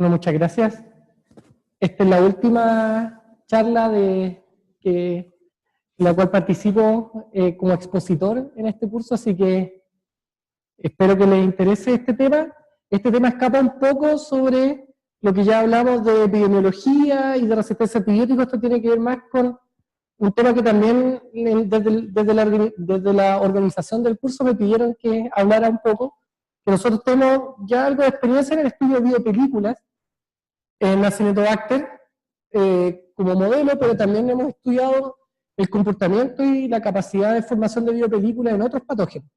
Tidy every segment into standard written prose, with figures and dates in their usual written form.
Bueno, muchas gracias. Esta es la última charla en la cual participo como expositor en este curso, así que espero que les interese este tema. Este tema escapa un poco sobre lo que ya hablamos de epidemiología y de resistencia a antibióticos. Esto tiene que ver más con un tema que también desde la organización del curso me pidieron que hablara un poco, que nosotros tenemos ya algo de experiencia en el estudio de biopelículas, en Acinetobacter como modelo, pero también hemos estudiado el comportamiento y la capacidad de formación de biopelículas en otros patógenos.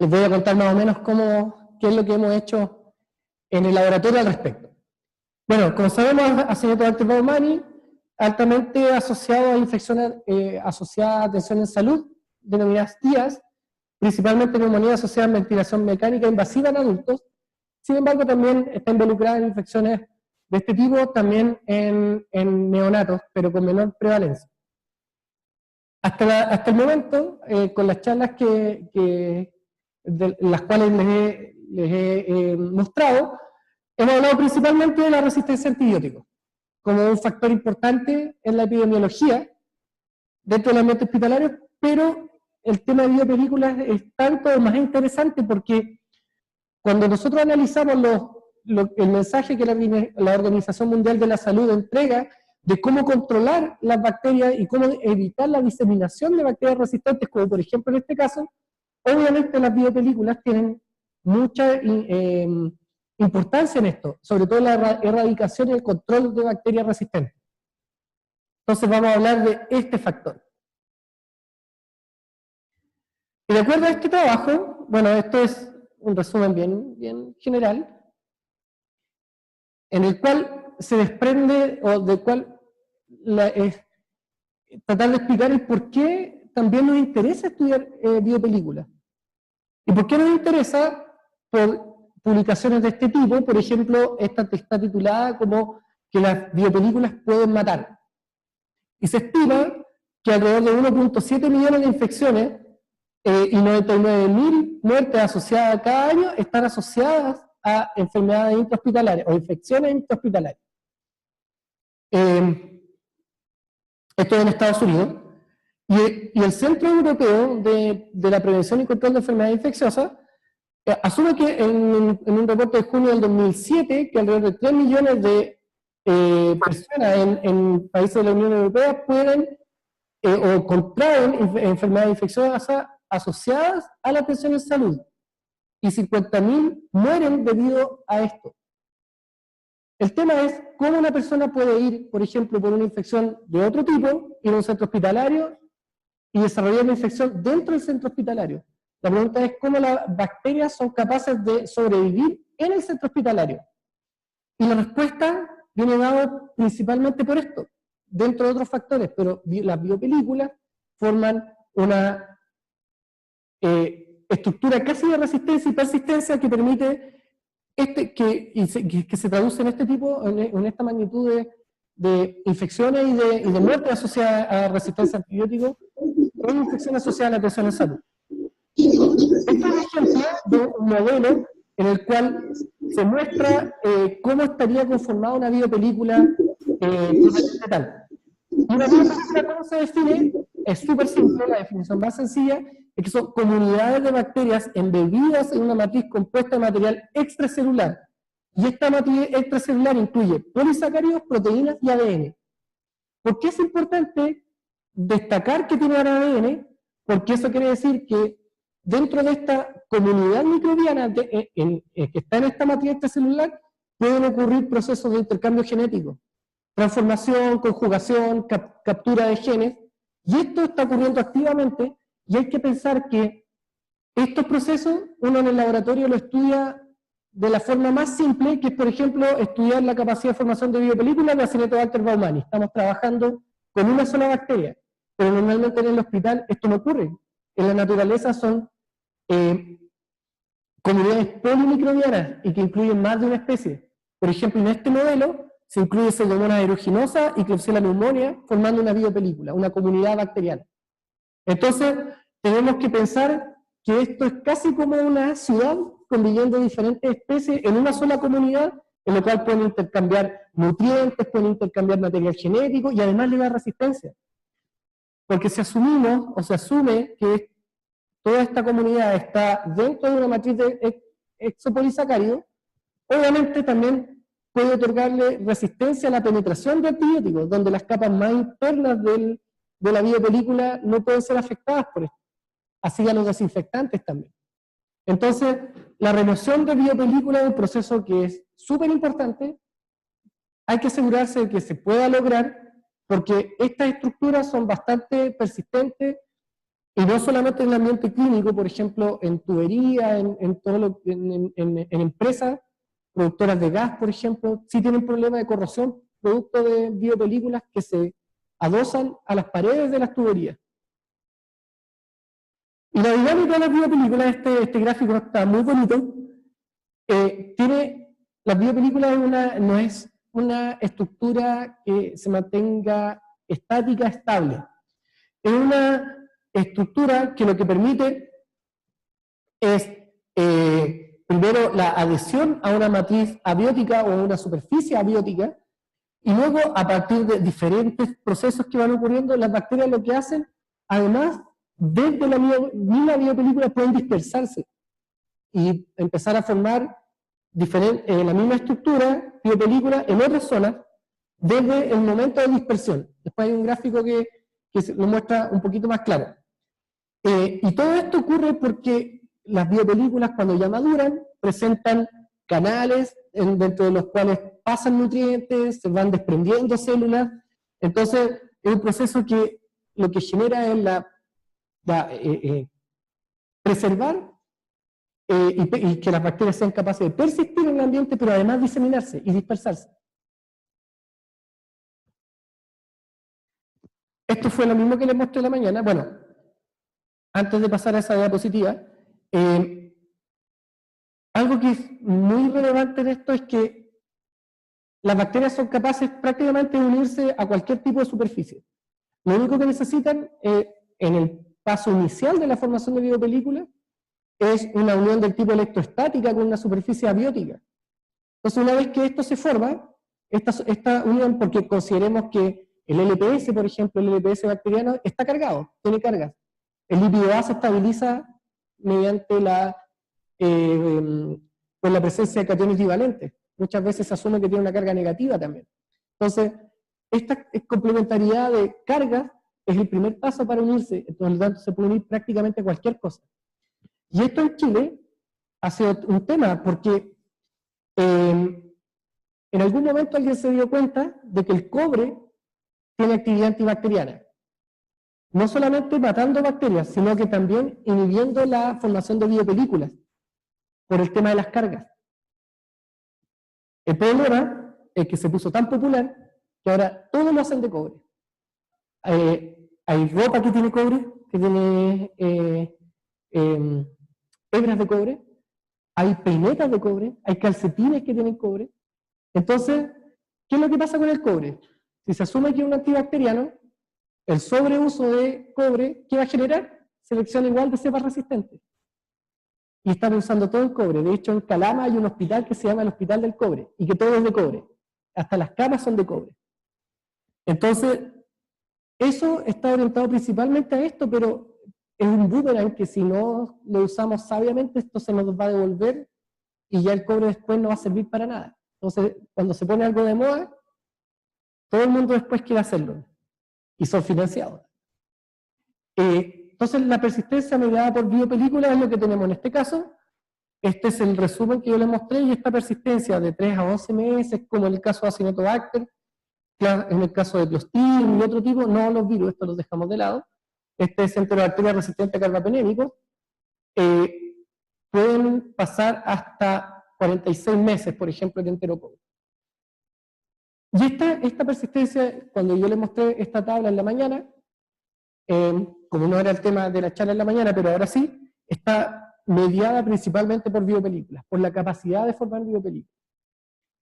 Les voy a contar más o menos qué es lo que hemos hecho en el laboratorio al respecto. Bueno, como sabemos, Acinetobacter baumannii, altamente asociado a infecciones asociadas a tensión en salud, denominadas TIAs, principalmente neumonía asociada a ventilación mecánica invasiva en adultos. Sin embargo, también está involucrada en infecciones de este tipo, también en neonatos, pero con menor prevalencia. Hasta el momento, con las charlas las cuales les he mostrado, hemos hablado principalmente de la resistencia a antibióticos, como un factor importante en la epidemiología dentro del ambiente hospitalario, pero el tema de biopelículas es tanto más interesante porque cuando nosotros analizamos el mensaje que la Organización Mundial de la Salud entrega de cómo controlar las bacterias y cómo evitar la diseminación de bacterias resistentes, como por ejemplo en este caso, obviamente las biopelículas tienen mucha importancia en esto, sobre todo la erradicación y el control de bacterias resistentes. Entonces vamos a hablar de este factor. Y de acuerdo a este trabajo, bueno, esto es un resumen bien general, en el cual se desprende, o del cual tratar de explicar el por qué también nos interesa estudiar biopelículas. ¿Y por qué nos interesa? Por publicaciones de este tipo, por ejemplo, esta está titulada como que las biopelículas pueden matar. Y se estima que alrededor de 1.7 millones de infecciones y 99.000 muertes asociadas cada año están asociadas a enfermedades intrahospitalarias o infecciones intrahospitalarias. Esto es en Estados Unidos. Y el Centro Europeo de la Prevención y Control de Enfermedades Infecciosas asume que en un reporte de junio del 2007 que alrededor de 3 millones de personas en países de la Unión Europea pueden o contraen enfermedades infecciosas asociadas a la atención en salud. Y 50.000 mueren debido a esto. El tema es cómo una persona puede ir, por ejemplo, por una infección de otro tipo, ir a un centro hospitalario y desarrollar una infección dentro del centro hospitalario. La pregunta es cómo las bacterias son capaces de sobrevivir en el centro hospitalario. Y la respuesta viene dada principalmente por esto, dentro de otros factores, pero las biopelículas forman una estructura casi de resistencia y persistencia que permite que se traduce en este tipo, en esta magnitud de infecciones y de muertes asociadas a resistencia a antibióticos o infecciones asociadas a la atención en salud. Este es un ejemplo de un modelo en el cual se muestra cómo estaría conformada una biopelícula tal. Y una biopelícula, ¿cómo se define? Es súper simple, la definición más sencilla es que son comunidades de bacterias embebidas en una matriz compuesta de material extracelular. Y esta matriz extracelular incluye polisacáridos, proteínas y ADN. ¿Por qué es importante destacar que tiene ADN? Porque eso quiere decir que dentro de esta comunidad microbiana que está en esta matriz extracelular pueden ocurrir procesos de intercambio genético, transformación, conjugación, captura de genes, y esto está ocurriendo activamente, y hay que pensar que estos procesos uno en el laboratorio lo estudia de la forma más simple, que es por ejemplo estudiar la capacidad de formación de biopelículas de Acinetobacter baumannii. Estamos trabajando con una sola bacteria, pero normalmente en el hospital esto no ocurre. En la naturaleza son comunidades polimicrobianas y que incluyen más de una especie. Por ejemplo, en este modelo se incluye Pseudomonas aeruginosa y Klebsiella pneumoniae formando una biopelícula, una comunidad bacteriana. Entonces, tenemos que pensar que esto es casi como una ciudad conviviendo diferentes especies en una sola comunidad, en lo cual pueden intercambiar nutrientes, pueden intercambiar material genético y además le da resistencia. Porque si asumimos, o se asume que toda esta comunidad está dentro de una matriz de exopolisacáridos, obviamente también puede otorgarle resistencia a la penetración de antibióticos, donde las capas más internas de la biopelícula no pueden ser afectadas por esto. Así a los desinfectantes también. Entonces, la remoción de biopelícula es un proceso que es súper importante. Hay que asegurarse de que se pueda lograr, porque estas estructuras son bastante persistentes, y no solamente en el ambiente clínico, por ejemplo, en tubería, en empresas productoras de gas, por ejemplo, sí tienen problemas de corrosión producto de biopelículas que se adosan a las paredes de las tuberías. Y la dinámica de las biopelículas, este gráfico está muy bonito, la biopelícula no es una estructura que se mantenga estática, estable. Es una estructura que lo que permite es, primero, la adhesión a una matriz abiótica o a una superficie abiótica, y luego, a partir de diferentes procesos que van ocurriendo, las bacterias lo que hacen, además, desde la misma biopelícula pueden dispersarse y empezar a formar la misma estructura, biopelícula, en otras zonas, desde el momento de dispersión. Después hay un gráfico que lo muestra un poquito más claro. Y todo esto ocurre porque las biopelículas, cuando ya maduran, presentan canales dentro de los cuales pasan nutrientes, se van desprendiendo células. Entonces, es un proceso que lo que genera es preservar y que las bacterias sean capaces de persistir en el ambiente, pero además diseminarse y dispersarse. Esto fue lo mismo que les mostré en la mañana. Bueno, antes de pasar a esa diapositiva, algo que es muy relevante en esto es que las bacterias son capaces prácticamente de unirse a cualquier tipo de superficie. Lo único que necesitan en el paso inicial de la formación de biopelículas es una unión del tipo electroestática con una superficie abiótica. Entonces, una vez que esto se forma, esta unión, porque consideremos que el LPS, por ejemplo, el LPS bacteriano, está cargado, tiene cargas. El lípido A se estabiliza mediante con la presencia de cationes divalentes. Muchas veces se asume que tiene una carga negativa también. Entonces, esta complementariedad de cargas es el primer paso para unirse, por lo tanto se puede unir prácticamente a cualquier cosa. Y esto en Chile ha sido un tema, porque en algún momento alguien se dio cuenta de que el cobre tiene actividad antibacteriana. No solamente matando bacterias, sino que también inhibiendo la formación de biopelículas, por el tema de las cargas. El problema es que se puso tan popular que ahora todos lo hacen de cobre. Hay ropa que tiene cobre, que tiene hebras de cobre, hay peinetas de cobre, hay calcetines que tienen cobre. Entonces, ¿qué es lo que pasa con el cobre? Si se asume que es un antibacteriano, el sobreuso de cobre, ¿qué va a generar? Selección igual de cepas resistentes. Y están usando todo el cobre. De hecho, en Calama hay un hospital que se llama el Hospital del Cobre, y que todo es de cobre. Hasta las camas son de cobre. Entonces, eso está orientado principalmente a esto, pero es un boomerang que si no lo usamos sabiamente, esto se nos va a devolver y ya el cobre después no va a servir para nada. Entonces, cuando se pone algo de moda, todo el mundo después quiere hacerlo. Y son financiados. Entonces, la persistencia mediada por biopelículas es lo que tenemos en este caso. Este es el resumen que yo les mostré, y esta persistencia de 3 a 11 meses, como en el caso de Acinetobacter, en el caso de Clostridium y otro tipo, no los virus, esto los dejamos de lado. Este es Enterobacteria resistente a carbapenémicos. Pueden pasar hasta 46 meses, por ejemplo, en Enterococcus. Y esta persistencia, cuando yo les mostré esta tabla en la mañana, como no era el tema de la charla en la mañana, pero ahora sí, está mediada principalmente por biopelículas, por la capacidad de formar biopelículas.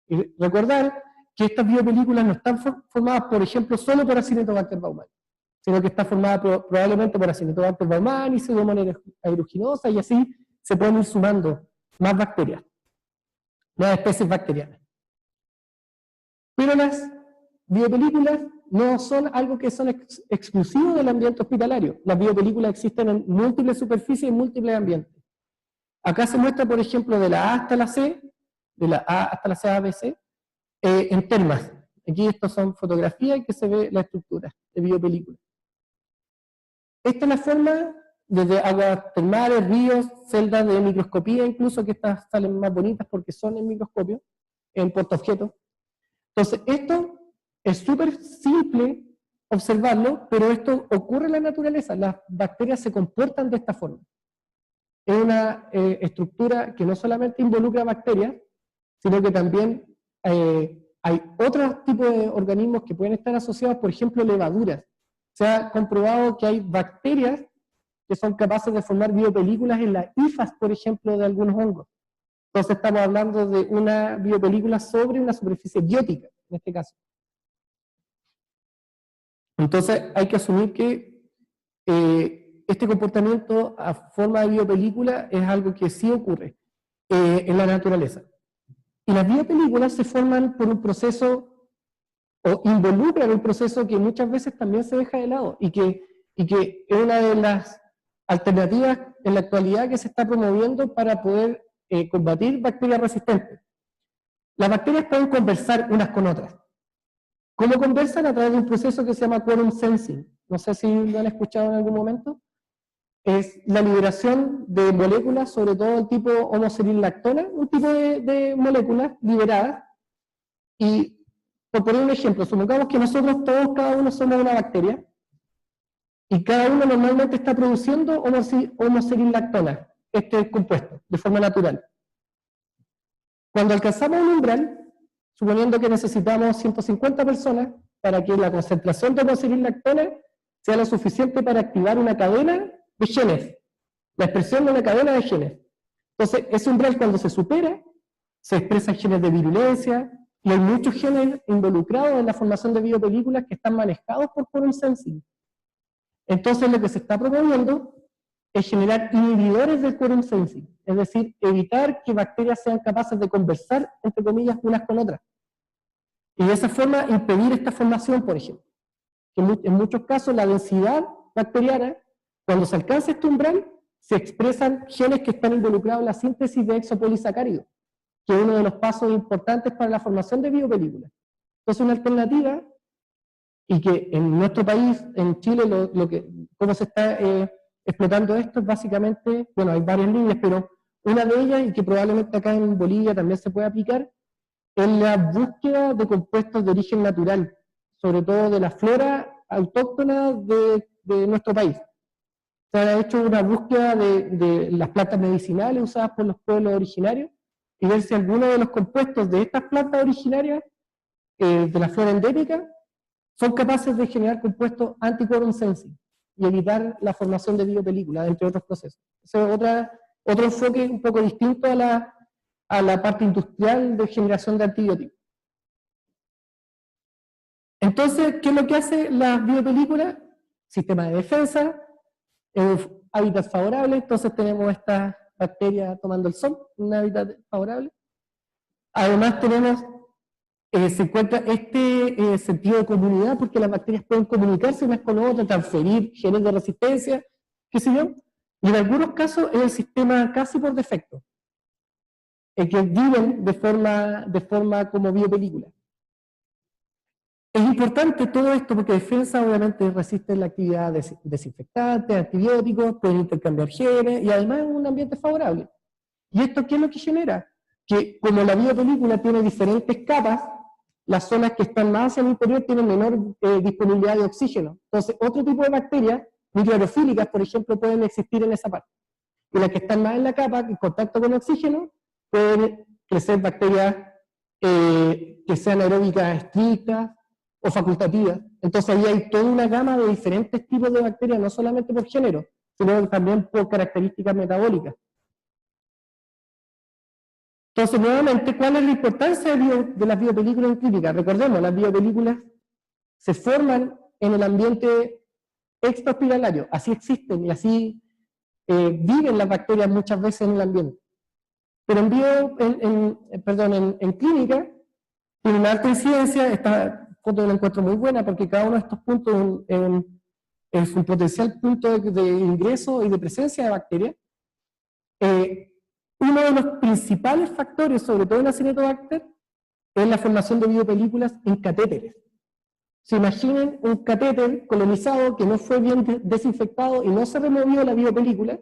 Y recordar que estas biopelículas no están formadas, por ejemplo, solo por Acinetobacter baumannii, sino que está formada probablemente por Acinetobacter baumannii, Pseudomonas aeruginosa, y así se pueden ir sumando más bacterias, más especies bacterianas. Pero las biopelículas no son algo que son exclusivos del ambiente hospitalario. Las biopelículas existen en múltiples superficies y en múltiples ambientes. Acá se muestra, por ejemplo, de la A hasta la C, de la A hasta la C, A, B, C, en termas. Aquí estas son fotografías y que se ve la estructura de biopelículas. Esta es la forma desde aguas termales, ríos, celdas de microscopía, incluso que estas salen más bonitas porque son en microscopio, en portaobjetos. Entonces, esto es súper simple observarlo, pero esto ocurre en la naturaleza. Las bacterias se comportan de esta forma. Es una estructura que no solamente involucra bacterias, sino que también hay otros tipos de organismos que pueden estar asociados, por ejemplo, levaduras. Se ha comprobado que hay bacterias que son capaces de formar biopelículas en las hifas, por ejemplo, de algunos hongos. Entonces estamos hablando de una biopelícula sobre una superficie biótica, en este caso. Entonces hay que asumir que este comportamiento a forma de biopelícula es algo que sí ocurre en la naturaleza. Y las biopelículas se forman por un proceso, o involucran un proceso que muchas veces también se deja de lado, y que es una de las alternativas en la actualidad que se está promoviendo para poder combatir bacterias resistentes. Las bacterias pueden conversar unas con otras. ¿Cómo conversan? A través de un proceso que se llama quorum sensing. No sé si lo han escuchado en algún momento. Es la liberación de moléculas, sobre todo el tipo homocerilactona, un tipo de moléculas liberadas. Y por poner un ejemplo, supongamos que nosotros todos, cada uno somos una bacteria, y cada uno normalmente está produciendo homocerilactona, este compuesto, de forma natural. Cuando alcanzamos un umbral, suponiendo que necesitamos 150 personas para que la concentración de homocerilactona sea lo suficiente para activar una cadena de genes, la expresión de una cadena de genes. Entonces, ese umbral cuando se supera, se expresan genes de virulencia, y hay muchos genes involucrados en la formación de biopelículas que están manejados por quorum sensing. Entonces, lo que se está promoviendo es generar inhibidores del quorum sensing, es decir, evitar que bacterias sean capaces de conversar, entre comillas, unas con otras. Y de esa forma impedir esta formación, por ejemplo. Que en muchos casos la densidad bacteriana, cuando se alcanza este umbral, se expresan genes que están involucrados en la síntesis de exopolisacáridos, que es uno de los pasos importantes para la formación de biopelículas. Entonces, una alternativa, y que en nuestro país, en Chile, cómo se está explotando esto es básicamente, bueno, hay varias líneas, pero una de ellas, y que probablemente acá en Bolivia también se puede aplicar, es la búsqueda de compuestos de origen natural, sobre todo de la flora autóctona de nuestro país. Se ha hecho una búsqueda de las plantas medicinales usadas por los pueblos originarios, y ver si algunos de los compuestos de estas plantas originarias, de la flora endémica, son capaces de generar compuestos anti-quorum sensing y evitar la formación de biopelículas, entre otros procesos. Ese es otro enfoque un poco distinto a la parte industrial de generación de antibióticos. Entonces, ¿qué es lo que hace la biopelícula? Sistema de defensa, hábitat favorable. Entonces tenemos esta bacteria tomando el sol, un hábitat favorable. Además tenemos, se encuentra este sentido de comunidad, porque las bacterias pueden comunicarse unas con otras, transferir genes de resistencia, qué sé yo, y en algunos casos es el sistema casi por defecto, que viven de forma como biopelícula. Es importante todo esto porque defensa obviamente resiste la actividad desinfectante, antibióticos, pueden intercambiar genes y además es un ambiente favorable. ¿Y esto qué es lo que genera? Que como la biopelícula tiene diferentes capas, las zonas que están más hacia el interior tienen menor disponibilidad de oxígeno. Entonces, otro tipo de bacterias, microaerofílicas, por ejemplo, pueden existir en esa parte. Y las que están más en la capa, en contacto con oxígeno, pueden crecer bacterias que sean aeróbicas estrictas o facultativas. Entonces, ahí hay toda una gama de diferentes tipos de bacterias, no solamente por género, sino también por características metabólicas. Entonces, nuevamente, ¿cuál es la importancia de las biopelículas en clínica? Recordemos, las biopelículas se forman en el ambiente extrahospitalario. Así existen y así viven las bacterias muchas veces en el ambiente. Pero en clínica, tiene una alta incidencia. Esta foto la encuentro muy buena porque cada uno de estos puntos es un potencial punto de ingreso y de presencia de bacterias. Uno de los principales factores, sobre todo en Acinetobacter, es la formación de biopelículas en catéteres. Se imaginen un catéter colonizado que no fue bien desinfectado y no se removió la biopelícula.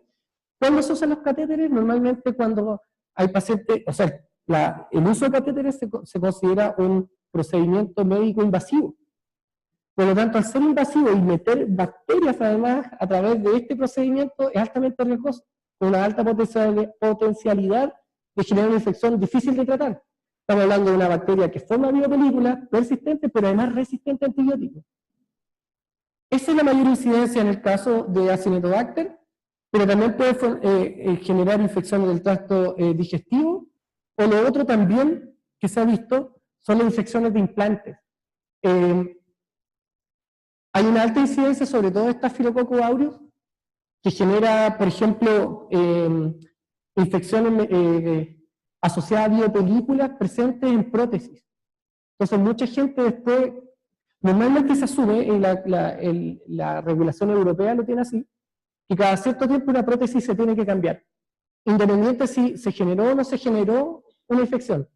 ¿Cuándo se usan los catéteres? Normalmente cuando hay pacientes, o sea, el uso de catéteres se considera un procedimiento médico invasivo. Por lo tanto, al ser invasivo y meter bacterias además a través de este procedimiento es altamente riesgoso, con una alta potencialidad de generar una infección difícil de tratar. Estamos hablando de una bacteria que forma biopelículas persistentes, pero además resistente a antibióticos. Esa es la mayor incidencia en el caso de Acinetobacter, pero también puede generar infecciones del tracto digestivo, o lo otro también que se ha visto son las infecciones de implantes. Hay una alta incidencia sobre todo de Staphylococcus aureus, que genera, por ejemplo, infecciones asociadas a biopelículas presentes en prótesis. Entonces mucha gente después, normalmente se asume, y la regulación europea lo tiene así, que cada cierto tiempo una prótesis se tiene que cambiar, independiente si se generó o no se generó una infección,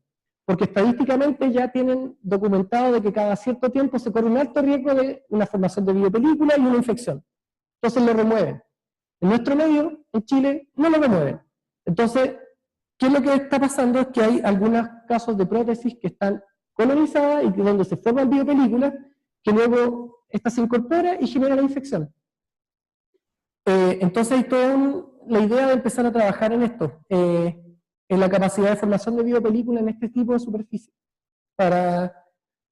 porque estadísticamente ya tienen documentado de que cada cierto tiempo se corre un alto riesgo de una formación de biopelícula y una infección. Entonces lo remueven. En nuestro medio, en Chile, no lo remueven. Entonces, ¿qué es lo que está pasando? Es que hay algunos casos de prótesis que están colonizadas y donde se forman biopelículas, que luego esta se incorpora y genera la infección. Entonces hay toda la idea de empezar a trabajar en esto, en la capacidad de formación de biopelículas en este tipo de superficie, para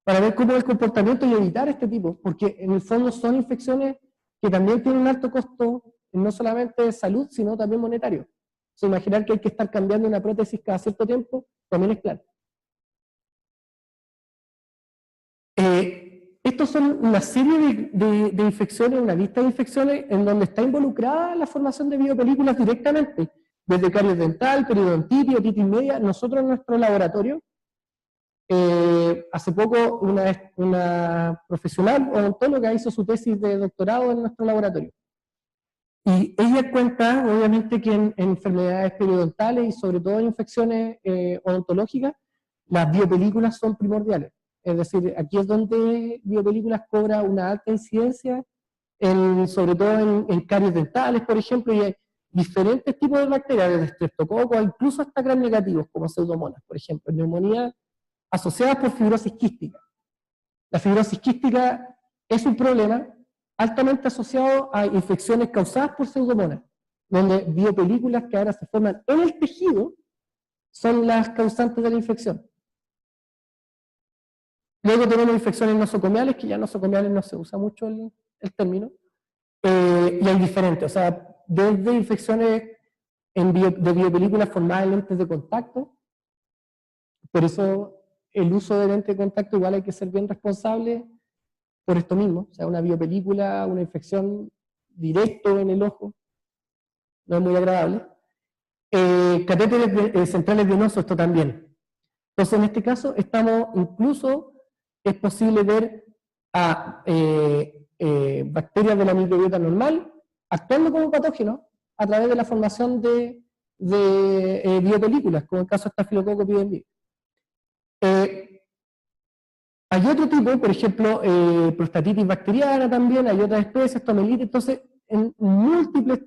ver cómo es el comportamiento y evitar este tipo, porque en el fondo son infecciones que también tienen un alto costo, no solamente de salud, sino también monetario. O sea, imaginar que hay que estar cambiando una prótesis cada cierto tiempo, también es claro. Estos son una serie de infecciones, una lista de infecciones en donde está involucrada la formación de biopelículas directamente, desde caries dental, periodontitis, otitis media. Nosotros en nuestro laboratorio, hace poco una profesional odontóloga hizo su tesis de doctorado en nuestro laboratorio. Y ella cuenta, obviamente, que en enfermedades periodontales y sobre todo en infecciones odontológicas, las biopelículas son primordiales. Es decir, aquí es donde biopelículas cobra una alta incidencia, sobre todo en caries dentales, por ejemplo, y hay diferentes tipos de bacterias, desde estreptococcus, incluso hasta gram negativos, como pseudomonas, por ejemplo, neumonía asociadas por fibrosis quística. La fibrosis quística es un problema altamente asociado a infecciones causadas por pseudomonas, donde biopelículas que ahora se forman en el tejido son las causantes de la infección. Luego tenemos infecciones nosocomiales, que ya nosocomiales no se usa mucho el término, y hay diferentes, o sea, desde infecciones de biopelículas formadas en lentes de contacto. Por eso el uso de lentes de contacto igual hay que ser bien responsable por esto mismo. O sea, una biopelícula, una infección directo en el ojo, no es muy agradable. Catéteres centrales venosos, esto también. Entonces, en este caso, incluso es posible ver a bacterias de la microbiota normal actuando como patógenos a través de la formación de biopelículas, como el caso de Staphylococcus pyogenes. Hay otro tipo, por ejemplo, prostatitis bacteriana también, hay otras especies, tomelitis. Entonces, en múltiples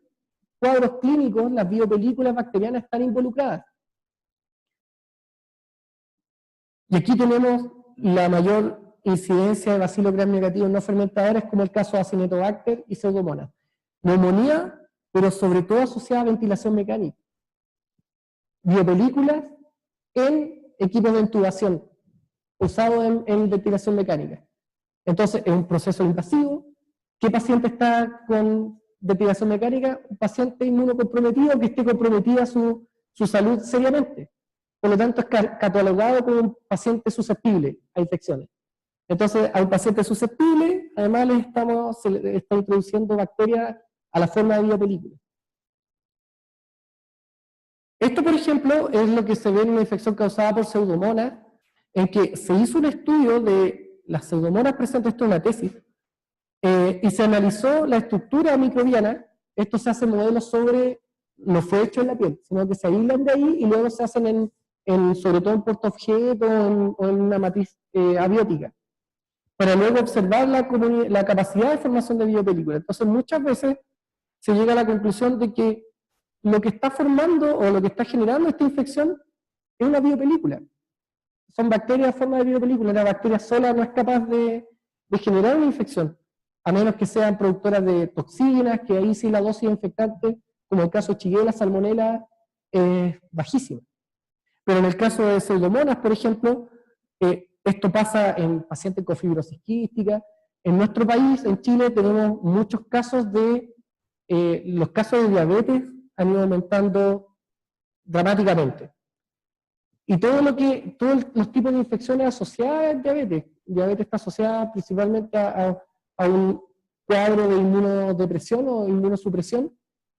cuadros clínicos, las biopelículas bacterianas están involucradas. Y aquí tenemos la mayor incidencia de Bacillus gram negativos no fermentadores, como el caso de Acinetobacter y Pseudomonas. Neumonía, pero sobre todo asociada a ventilación mecánica. Biopelículas en equipos de intubación, usados en ventilación mecánica. Entonces, es un proceso invasivo. ¿Qué paciente está con ventilación mecánica? Un paciente inmunocomprometido que esté comprometida su salud seriamente. Por lo tanto, es catalogado como un paciente susceptible a infecciones. Entonces, a un paciente susceptible, además se le está introduciendo bacterias a la forma de biopelícula. Esto, por ejemplo, es lo que se ve en una infección causada por pseudomonas, en que se hizo un estudio de las pseudomonas presentes, esto es una tesis, y se analizó la estructura microbiana. Esto se hace en modelos no fue hecho en la piel, sino que se aíslan de ahí y luego se hacen sobre todo en portaobjeto o en una matriz abiótica, para luego observar la capacidad de formación de biopelícula. Entonces, muchas veces se llega a la conclusión de que lo que está formando o lo que está generando esta infección es una biopelícula. Son bacterias en forma de biopelícula. La bacteria sola no es capaz de generar una infección, a menos que sean productoras de toxinas, que ahí sí la dosis infectante, como el caso de Shigella, Salmonella, es bajísima. Pero en el caso de pseudomonas, por ejemplo, esto pasa en pacientes con fibrosis quística. En nuestro país, en Chile, tenemos muchos casos los casos de diabetes han ido aumentando dramáticamente. Y todos los tipos de infecciones asociadas al diabetes. El diabetes está asociada principalmente a un cuadro de inmunodepresión o inmunosupresión,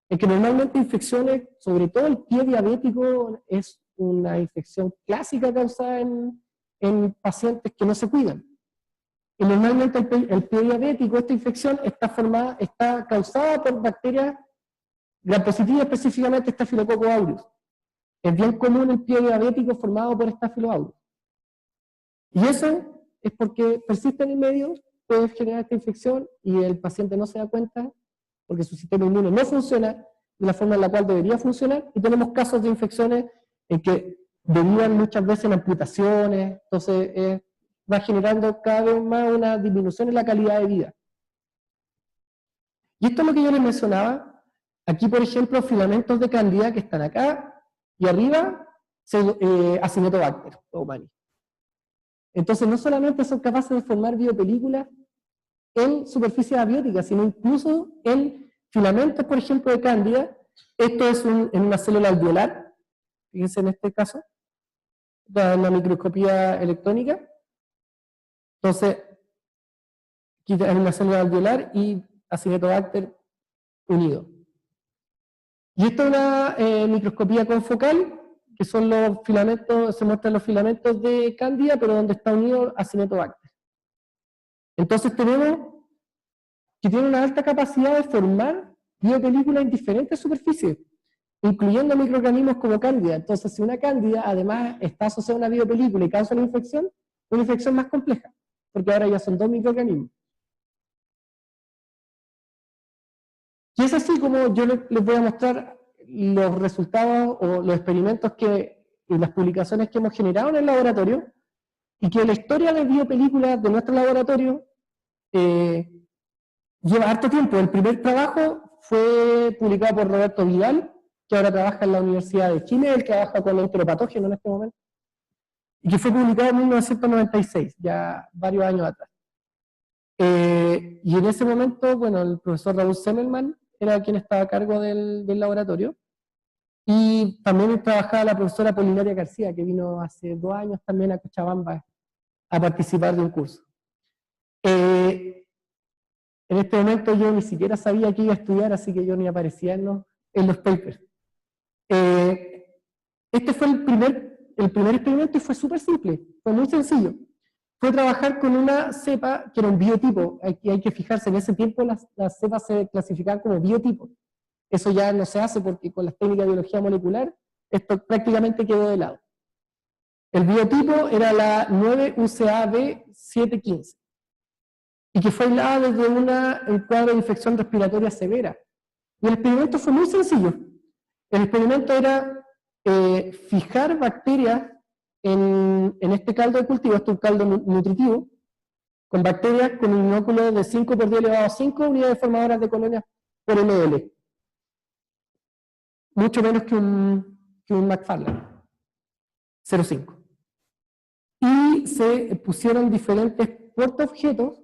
en que normalmente infecciones, sobre todo el pie diabético, es una infección clásica causada en pacientes que no se cuidan. Y normalmente el pie diabético, esta infección, está causada por bacterias gram positiva, específicamente Staphylococcus aureus. Es bien común el pie diabético formado por Staphylococcus aureus. Y eso es porque persiste en el medio, puede generar esta infección y el paciente no se da cuenta porque su sistema inmune no funciona de la forma en la cual debería funcionar, y tenemos casos de infecciones en que derivan muchas veces en amputaciones. Entonces va generando cada vez más una disminución en la calidad de vida. Y esto es lo que yo les mencionaba. Aquí, por ejemplo, filamentos de Candida que están acá, y arriba, Acinetobacter humani. Entonces, no solamente son capaces de formar biopelículas en superficies abióticas, sino incluso en filamentos, por ejemplo, de Candida. Esto es en una célula alveolar, fíjense en este caso, en la microscopía electrónica. Entonces, aquí hay una célula alveolar y Acinetobacter unido. Y esto es una microscopía confocal, que son los filamentos, se muestran los filamentos de Candida, pero donde está unido Acinetobacter. Entonces tenemos que tiene una alta capacidad de formar biopelículas en diferentes superficies, incluyendo microorganismos como Candida. Entonces, si una Candida además está asociada a una biopelícula y causa una infección más compleja, porque ahora ya son dos microorganismos. Y es así como yo les voy a mostrar los resultados o los experimentos y las publicaciones que hemos generado en el laboratorio, y que la historia de biopelículas de nuestro laboratorio lleva harto tiempo. El primer trabajo fue publicado por Roberto Vidal, que ahora trabaja en la Universidad de Chile, él trabaja con enteropatógeno en este momento, y que fue publicado en 1996, ya varios años atrás. Y en ese momento, bueno, el profesor Raúl Semmelman era quien estaba a cargo del laboratorio, y también trabajaba la profesora Polinaria García, que vino hace 2 años también a Cochabamba a participar de un curso. En este momento yo ni siquiera sabía que iba a estudiar, así que yo ni aparecía en los papers. Este fue el primer experimento y fue súper simple, fue muy sencillo. Fue trabajar con una cepa que era un biotipo. Aquí hay que fijarse, en ese tiempo las cepas se clasificaban como biotipos. Eso ya no se hace porque con las técnicas de biología molecular esto prácticamente quedó de lado. El biotipo era la 9UCAB715 y que fue aislada desde un cuadro de infección respiratoria severa. Y el experimento fue muy sencillo. El experimento era fijar bacterias en este caldo de cultivo, este es un caldo nutritivo, con bacterias con un inóculo de 5 por 10 elevado a 5 unidades formadoras de colonias por ml. Mucho menos que un McFarlane, 0,5. Y se pusieron diferentes portaobjetos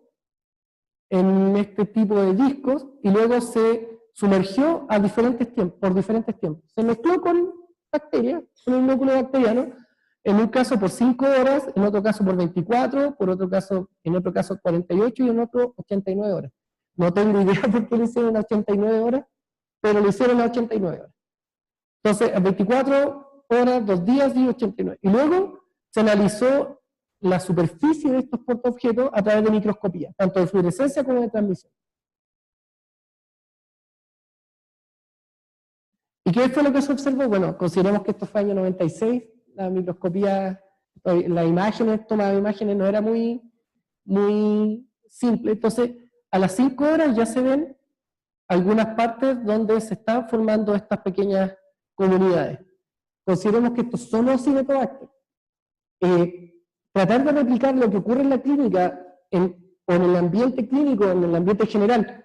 en este tipo de discos y luego se sumergió a por diferentes tiempos. Se mezcló con bacterias, con un núcleo bacteriano, en un caso por 5 horas, en otro caso por 24, en otro caso 48 y en otro 89 horas. No tengo idea por qué lo hicieron a 89 horas, pero lo hicieron a 89 horas. Entonces, a 24 horas, 2 días y 89. Y luego se analizó la superficie de estos portaobjetos a través de microscopía, tanto de fluorescencia como de transmisión. ¿Y qué fue lo que se observó? Bueno, consideremos que esto fue año 96, la microscopía, la imágenes, toma de imágenes no era muy simple. Entonces, a las 5 horas ya se ven algunas partes donde se están formando estas pequeñas comunidades. Consideremos que estos son los Acinetobacter. Tratar de replicar lo que ocurre en la clínica, o en el ambiente clínico, en el ambiente general,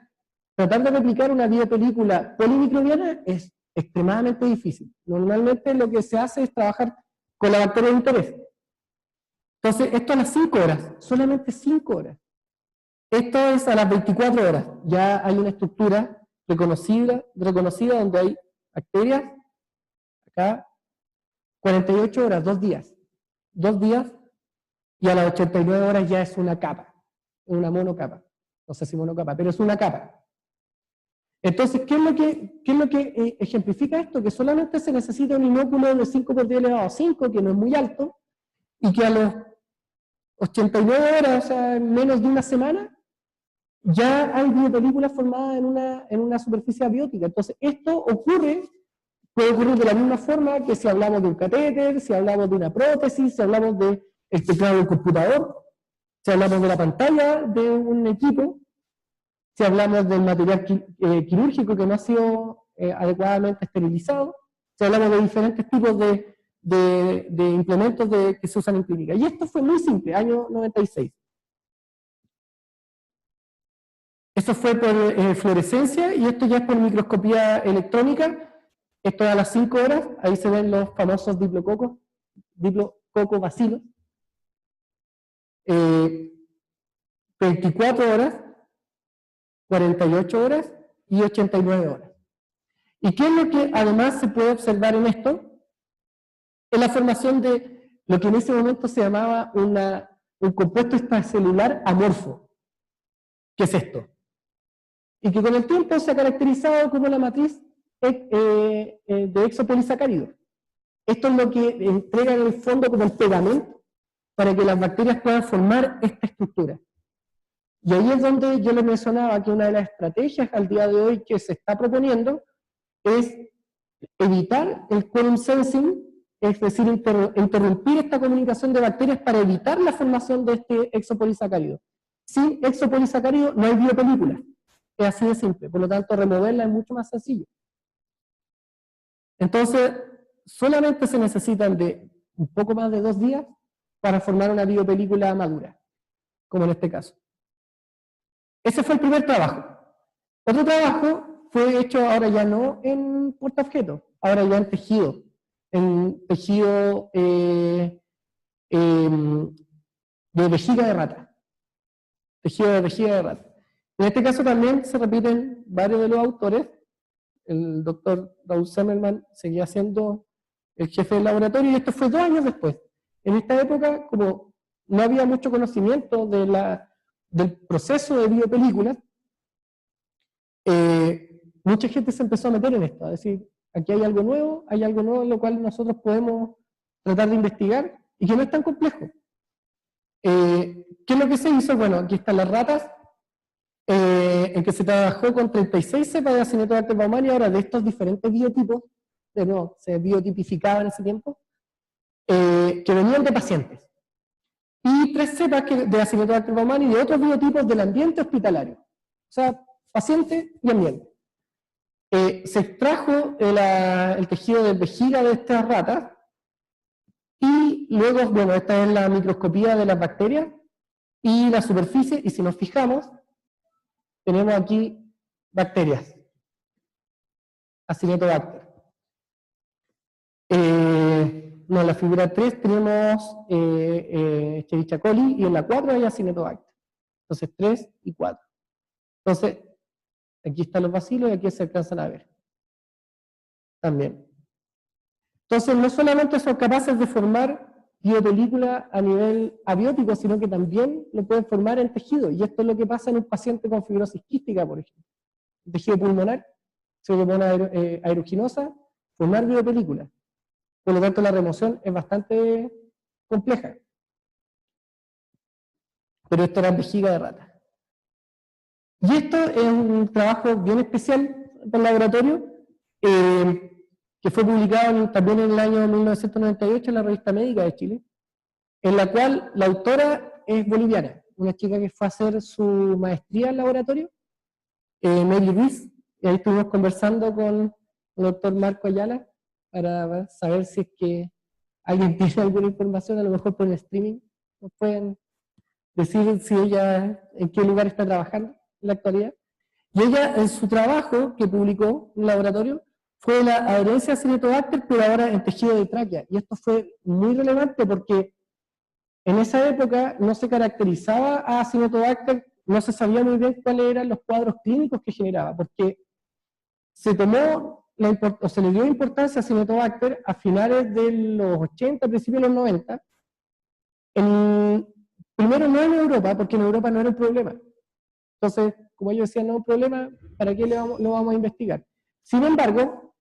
tratar de replicar una biopelícula polimicrobiana es extremadamente difícil. Normalmente lo que se hace es trabajar con la bacteria de interés. Entonces, esto a las 5 horas, solamente 5 horas. Esto es a las 24 horas. Ya hay una estructura reconocida donde hay bacterias, acá, 48 horas, 2 días. 2 días, y a las 89 horas ya es una capa, una monocapa. No sé si monocapa, pero es una capa. Entonces, ¿qué es lo que ejemplifica esto? Que solamente se necesita un inóculo de 5 por 10 elevado a 5, que no es muy alto, y que a los 89 horas, o sea, en menos de una semana, ya hay biopelículas formadas en una superficie abiótica. Entonces, esto puede ocurrir de la misma forma que si hablamos de un catéter, si hablamos de una prótesis, si hablamos del teclado del computador, si hablamos de la pantalla de un equipo, si hablamos del material quirúrgico que no ha sido adecuadamente esterilizado, si hablamos de diferentes tipos de implementos que se usan en clínica. Y esto fue muy simple, año 96. Esto fue por fluorescencia y esto ya es por microscopía electrónica. Esto es a las 5 horas, ahí se ven los famosos diplococobacilos. 24 horas, 48 horas y 89 horas. ¿Y qué es lo que además se puede observar en esto? Es la formación de lo que en ese momento se llamaba un compuesto extracelular amorfo. ¿Qué es esto? Y que con el tiempo se ha caracterizado como la matriz de exopolisacáridos. Esto es lo que entrega en el fondo como el pegamento para que las bacterias puedan formar esta estructura. Y ahí es donde yo les mencionaba que una de las estrategias al día de hoy que se está proponiendo es evitar el quorum sensing, es decir, interrumpir esta comunicación de bacterias para evitar la formación de este exopolisacárido. Sin exopolisacárido no hay biopelícula. Es así de simple. Por lo tanto, removerla es mucho más sencillo. Entonces, solamente se necesitan de un poco más de 2 días para formar una biopelícula madura, como en este caso. Ese fue el primer trabajo. Otro trabajo fue hecho ahora ya no en portaobjetos, ahora ya en tejido de vejiga de rata. Tejido de vejiga de rata. En este caso también se repiten varios de los autores. El doctor Raúl Semmelman seguía siendo el jefe del laboratorio y esto fue 2 años después. En esta época, como no había mucho conocimiento del proceso de biopelículas, mucha gente se empezó a meter en esto, a decir, aquí hay algo nuevo en lo cual nosotros podemos tratar de investigar y que no es tan complejo. ¿Qué es lo que se hizo? Bueno, aquí están las ratas, en que se trabajó con 36 cepas de Acinetobacter baumannii, ahora de estos diferentes biotipos, de nuevo, se biotipificaba en ese tiempo, que venían de pacientes. Y 3 cepas de Acinetobacter baumannii de otros biotipos del ambiente hospitalario. O sea, paciente y ambiente. Se extrajo el tejido de vejiga de estas ratas, y luego, bueno, esta es la microscopía de las bacterias y la superficie, y si nos fijamos, tenemos aquí bacterias, Acinetobacter. No, en la figura 3 tenemos Escherichia coli, y en la 4 hay Acinetobacter. Entonces 3 y 4. Entonces, aquí están los bacilos y aquí se alcanzan a ver. También. Entonces, no solamente son capaces de formar biopelícula a nivel abiótico, sino que también lo pueden formar en tejido. Y esto es lo que pasa en un paciente con fibrosis quística, por ejemplo. Tejido pulmonar, se le pone aeruginosa, formar biopelícula. Por lo tanto, la remoción es bastante compleja. Pero esto era en vejiga de rata. Y esto es un trabajo bien especial del laboratorio, que fue publicado también en el año 1998 en la Revista Médica de Chile, en la cual la autora es boliviana, una chica que fue a hacer su maestría en laboratorio, Mary Ruiz, y ahí estuvimos conversando con el doctor Marco Ayala para saber si es que alguien tiene alguna información, a lo mejor por el streaming, nos pueden decir si ella, en qué lugar está trabajando en la actualidad. Y ella, en su trabajo que publicó en el laboratorio, fue la adherencia a Acinetobacter, pero ahora en tejido de tráquea. Y esto fue muy relevante porque en esa época no se caracterizaba a Acinetobacter, no se sabía muy bien cuáles eran los cuadros clínicos que generaba, porque se tomó, o se le dio importancia a Acinetobacter a finales de los 80, principios de los 90, primero no en Europa, porque en Europa no era un problema. Entonces, como ellos decían, no es un problema, ¿para qué lo vamos a investigar? Sin embargo,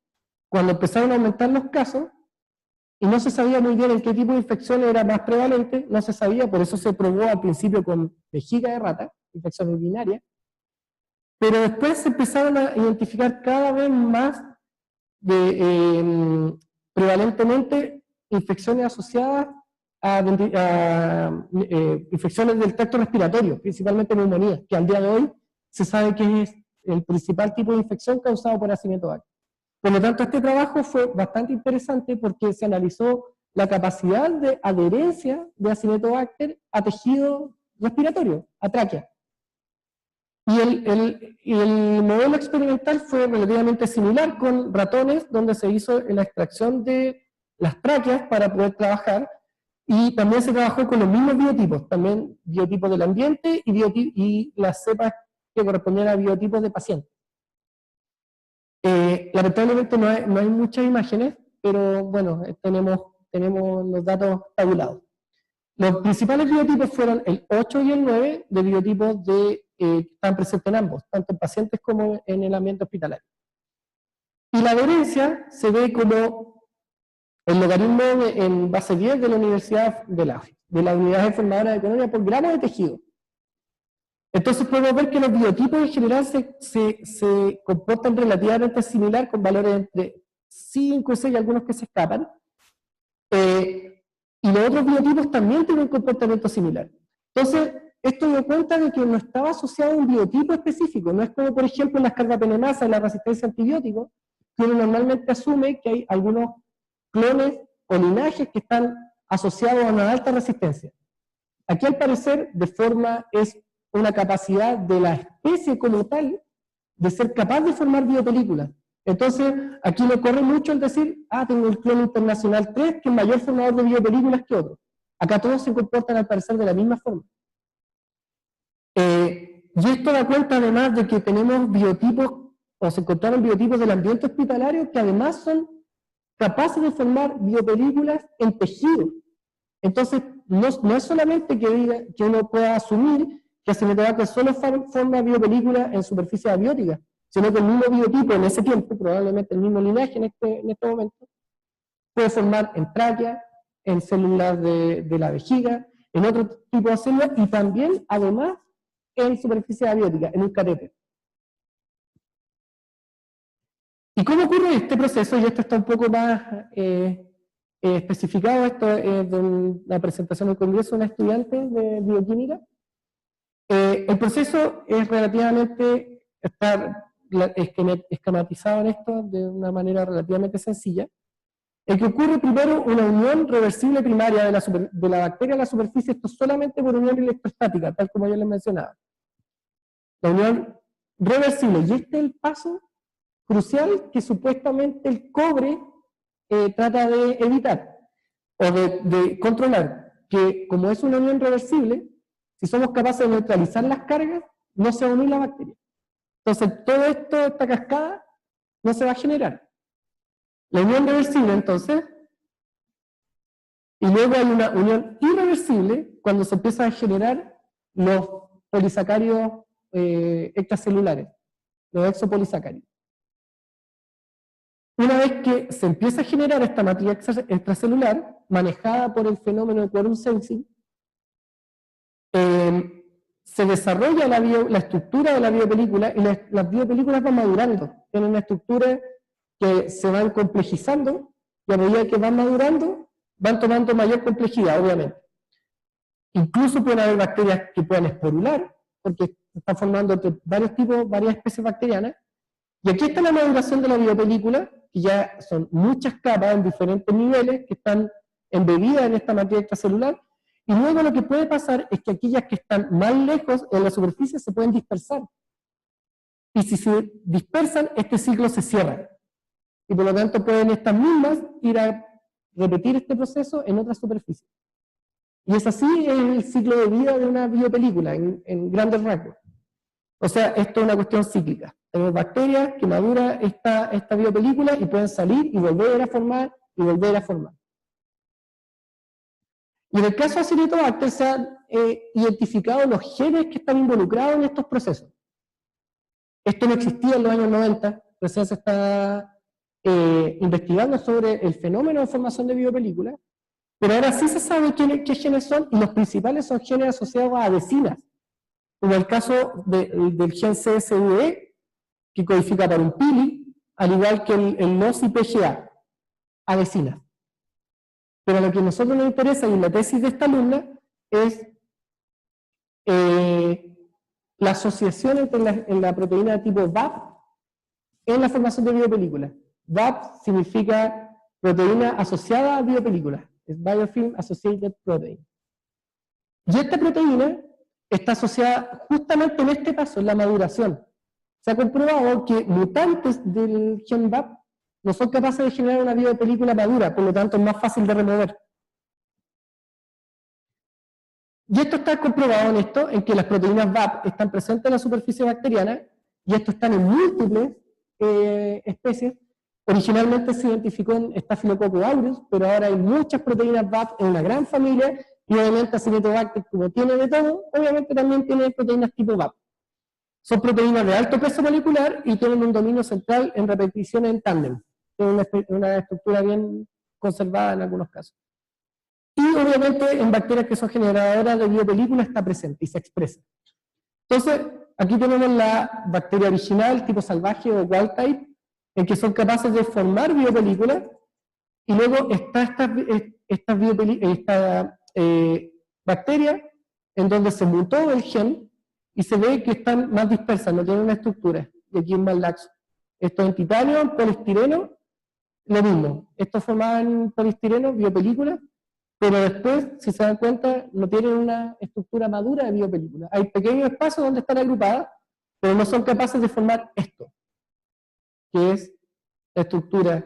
cuando empezaron a aumentar los casos, y no se sabía muy bien en qué tipo de infección era más prevalente, no se sabía, por eso se probó al principio con vejiga de rata, infección urinaria, pero después se empezaron a identificar cada vez más prevalentemente infecciones asociadas a infecciones del tracto respiratorio, principalmente neumonías, que al día de hoy se sabe que es el principal tipo de infección causado por Acinetobacter. Por lo tanto, este trabajo fue bastante interesante porque se analizó la capacidad de adherencia de Acinetobacter a tejido respiratorio, a tráquea. Y el modelo experimental fue relativamente similar con ratones, donde se hizo la extracción de las tráqueas para poder trabajar, y también se trabajó con los mismos biotipos, también biotipos del ambiente y las cepas que correspondían a biotipos de pacientes. Lamentablemente no hay muchas imágenes, pero bueno, tenemos los datos tabulados. Los principales biotipos fueron el 8 y el 9 de biotipos que están presentes en ambos, tanto en pacientes como en el ambiente hospitalario. Y la adherencia se ve como el logaritmo en base 10 de la Universidad de la Unidad Informadora de Colonia por gramo de tejido. Entonces podemos ver que los biotipos en general se comportan relativamente similar, con valores entre 5 y 6, algunos que se escapan. Y los otros biotipos también tienen un comportamiento similar. Entonces, esto dio cuenta de que no estaba asociado a un biotipo específico, no es como, por ejemplo, en las carbapenemasas, en la resistencia a antibióticos, que uno normalmente asume que hay algunos clones o linajes que están asociados a una alta resistencia. Aquí, al parecer, es una capacidad de la especie como tal de ser capaz de formar biopelículas. Entonces, aquí no corre mucho el decir, tengo el clon internacional 3, que es mayor formador de biopelículas que otro. Acá todos se comportan al parecer de la misma forma. Y esto da cuenta además de que tenemos biotipos, o se encontraron biotipos del ambiente hospitalario que además son capaces de formar biopelículas en tejido. Entonces, no es solamente que uno pueda asumir que Acinetobacter solo forma biopelículas en superficie abiótica, sino que el mismo biotipo en ese tiempo, probablemente el mismo linaje en este momento, puede formar en tráquea, en células de la vejiga, en otro tipo de células, y también, además, en superficie abiótica, en un catéter. ¿Y cómo ocurre este proceso? Y esto está un poco más especificado, esto es de una presentación del Congreso de una estudiante de bioquímica. El proceso es relativamente, está esquematizado en esto de una manera relativamente sencilla. El que ocurre primero una unión reversible primaria de la bacteria a la superficie, esto solamente por unión electrostática, tal como yo les mencionaba. La unión reversible, y este es el paso crucial que supuestamente el cobre trata de evitar o de controlar, que como es una unión reversible, si somos capaces de neutralizar las cargas, no se va a unir la bacteria. Entonces, todo esto, esta cascada, no se va a generar. La unión reversible, entonces, Y luego hay una unión irreversible cuando se empiezan a generar los polisacáridos extracelulares, los exopolisacáridos. Una vez que se empieza a generar esta matriz extracelular, manejada por el fenómeno de quorum sensing, se desarrolla la estructura de la biopelícula, y las biopelículas van madurando. Tienen una estructura que se van complejizando, y a medida que van madurando, van tomando mayor complejidad, obviamente. Incluso pueden haber bacterias que puedan esporular, porque se están formando entre varios tipos, varias especies bacterianas. Y aquí está la maduración de la biopelícula, que ya son muchas capas en diferentes niveles que están embebidas en esta materia extracelular. Y luego lo que puede pasar es que aquellas que están más lejos en la superficie se pueden dispersar. Y si se dispersan, este ciclo se cierra. Y por lo tanto pueden estas mismas ir a repetir este proceso en otra superficie. Y es así el ciclo de vida de una biopelícula, en grandes rasgos. O sea, esto es una cuestión cíclica. Tenemos bacterias que maduran esta biopelícula y pueden salir y volver a formar y volver a formar. Y en el caso de Acinetobacter se han identificado los genes que están involucrados en estos procesos. Esto no existía en los años 90, recién se está investigando sobre el fenómeno de formación de biopelículas, pero ahora sí se sabe qué genes son, y los principales son genes asociados a adhesinas, como el caso del gen CSVE, que codifica para un pili, al igual que el NOS y PGA, adhesinas. Pero lo que a nosotros nos interesa, y en la tesis de esta alumna, es la asociación entre la proteína de tipo VAP en la formación de biopelículas. VAP significa proteína asociada a biopelículas, es Biofilm Associated Protein. Y esta proteína está asociada justamente en este paso, en la maduración. Se ha comprobado que mutantes del gen VAP no son capaces de generar una biopelícula madura, por lo tanto es más fácil de remover. Y esto está comprobado en que las proteínas VAP están presentes en la superficie bacteriana, y esto están en múltiples especies. Originalmente se identificó en Staphylococcus aureus, pero ahora hay muchas proteínas VAP en una gran familia, y obviamente Acinetobacter, como tiene de todo, obviamente también tiene proteínas tipo VAP. Son proteínas de alto peso molecular y tienen un dominio central en repeticiones en tándem. Tienen una estructura bien conservada en algunos casos. Y obviamente en bacterias que son generadoras de biopelícula está presente y se expresa. Entonces, aquí tenemos la bacteria original, tipo salvaje o wild type, en que son capaces de formar biopelículas, y luego está esta bacteria en donde se mutó el gen y se ve que están más dispersas, no tienen una estructura, y aquí es más laxo. Esto en titanio, en poliestireno, lo mismo. Estos formaban poliestireno, biopelículas, pero después, si se dan cuenta, no tienen una estructura madura de biopelícula. Hay pequeños espacios donde están agrupadas, pero no son capaces de formar esto, que es la estructura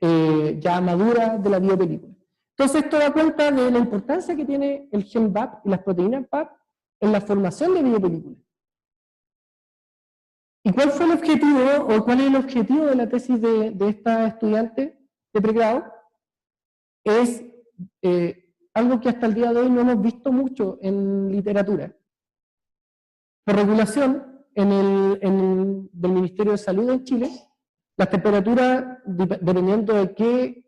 ya madura de la biopelícula. Entonces esto da cuenta de la importancia que tiene el gen VAP y las proteínas VAP en la formación de biopelículas. ¿Y cuál fue el objetivo, o cuál es el objetivo de la tesis de esta estudiante de pregrado? Es algo que hasta el día de hoy no hemos visto mucho en literatura. Por regulación del Ministerio de Salud en Chile, las temperaturas, dependiendo de qué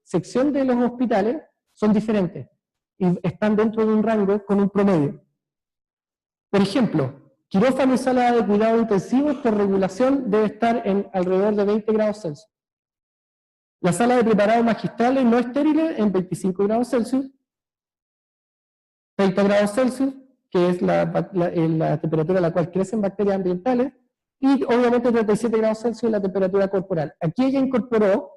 sección de los hospitales, son diferentes y están dentro de un rango con un promedio. Por ejemplo, quirófano y sala de cuidados intensivos por regulación debe estar en alrededor de 20 grados Celsius. La sala de preparados magistrales no estériles en 25 grados Celsius, 30 grados Celsius, que es la temperatura a la cual crecen bacterias ambientales, y obviamente 37 grados Celsius la temperatura corporal. Aquí ella incorporó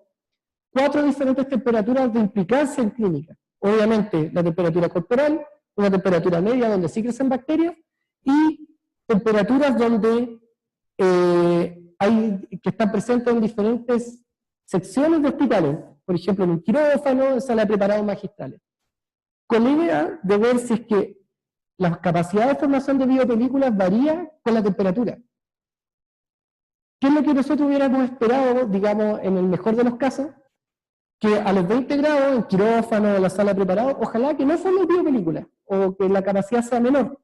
4 diferentes temperaturas de implicancia en clínica. Obviamente la temperatura corporal, una temperatura media donde sí crecen bacterias, y temperaturas donde que están presentes en diferentes secciones de hospitales, por ejemplo en un quirófano, en sala de preparados magistrales, con la idea de ver si es que la capacidad de formación de biopelículas varía con la temperatura. ¿Qué es lo que nosotros hubiéramos esperado, digamos, en el mejor de los casos? que a los 20 grados, en quirófano, en la sala preparada, ojalá que no forme biopelícula, o que la capacidad sea menor,